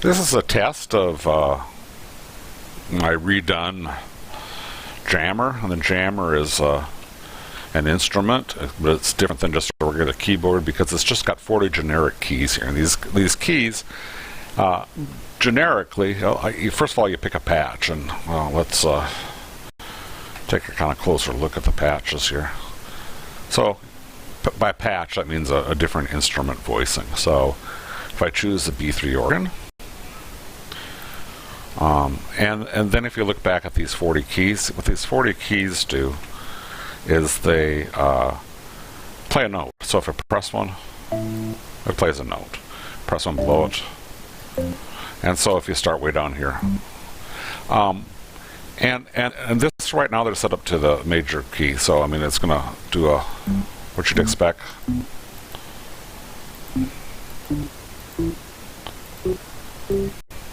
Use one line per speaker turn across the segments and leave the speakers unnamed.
This is a test of my redone jammer, and the jammer is an instrument, but it's different than just a regular keyboard because it's just got 40 generic keys here. And these keys, generically, first of all, you pick a patch, and let's take a kind of closer look at the patches here. So, by patch, that means a different instrument voicing. So, if I choose the B3 organ, and then if you look back at these 40 keys, what these 40 keys do is they play a note. So if I press one, it plays a note. Press one below it. And so if you start way down here. And this right now they're set up to the major key. So I mean it's going to do what you'd expect.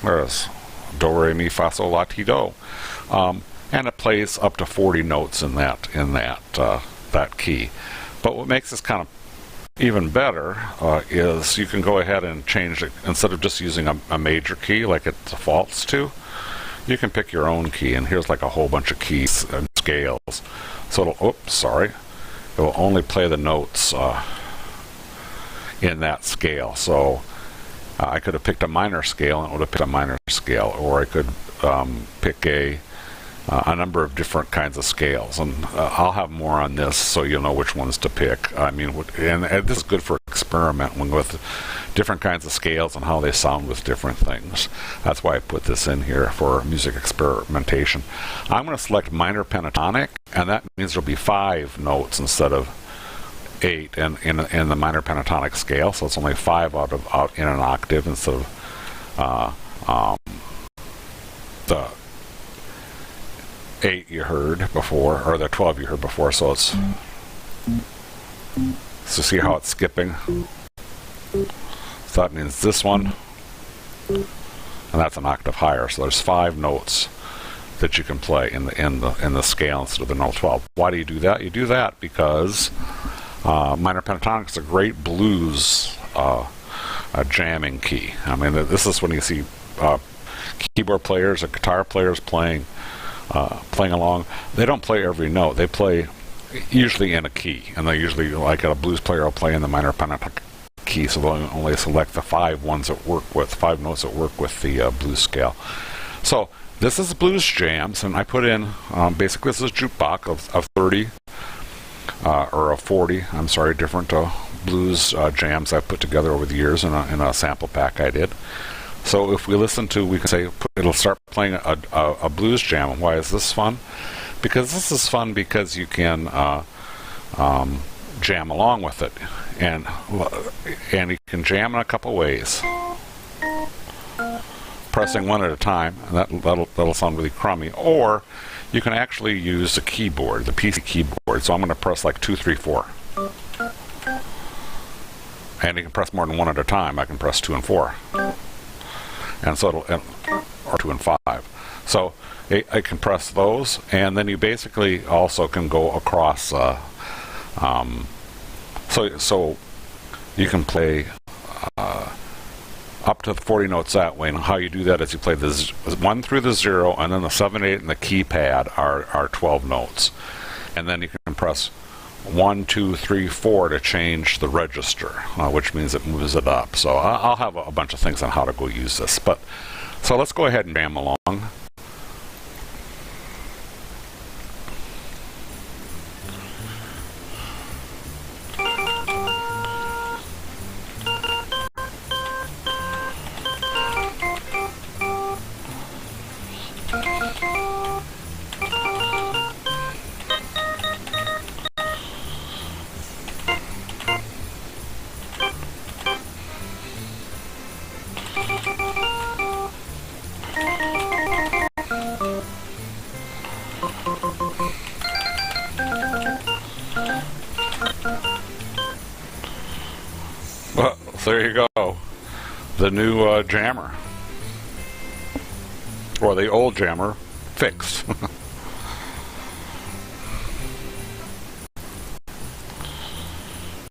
There's do, re, mi, fa, sol, la, ti, do, and it plays up to 40 notes in that key. But what makes this kind of even better is you can go ahead and change it. Instead of just using a major key like it defaults to, you can pick your own key. And here's like a whole bunch of keys and scales. So it'll, it will only play the notes in that scale. So I could have picked a minor scale and it would have picked a minor scale, or I could pick a number of different kinds of scales, and I'll have more on this so you'll know which ones to pick. I mean, and this is good for experimenting with different kinds of scales and how they sound with different things. That's why I put this in here for music experimentation. I'm going to select minor pentatonic, and that means there'll be 5 notes instead of 8 in the minor pentatonic scale, so it's only 5 out in an octave instead of the 8 you heard before, or the 12 you heard before. So it's see how it's skipping. So that means this one, and that's an octave higher. So there's 5 notes that you can play in the scale instead of the note 12. Why do you do that? You do that because minor pentatonic is a great blues jamming key. I mean, this is when you see keyboard players or guitar players playing along. They don't play every note. They play usually in a key, and they usually, like a blues player, will play in the minor pentatonic key. So they'll only select the 5 ones that work with 5 notes that work with the blues scale. So this is blues jams, and I put in basically this is a jukebox of 30. Or a 40, I'm sorry, different blues jams I've put together over the years in a sample pack I did. So if we listen to, we can say it'll start playing a blues jam. Why is this fun? Because this is fun because you can jam along with it, and you can jam in a couple ways. Pressing one at a time, and that'll sound really crummy. Or you can actually use the keyboard, the PC keyboard. So I'm going to press like 2, 3, 4. And you can press more than 1 at a time. I can press 2 and 4. And so or 2 and 5. So I can press those, and then you basically also can go across. So you can play up to 40 notes that way, and how you do that is you play the 1 through the 0, and then the 7, 8, and the keypad are 12 notes, and then you can press 1, 2, 3, 4 to change the register, which means it moves it up. So I'll have a bunch of things on how to go use this, but so let's go ahead and jam along. Well, there you go. The new jammer. Or the old jammer fixed.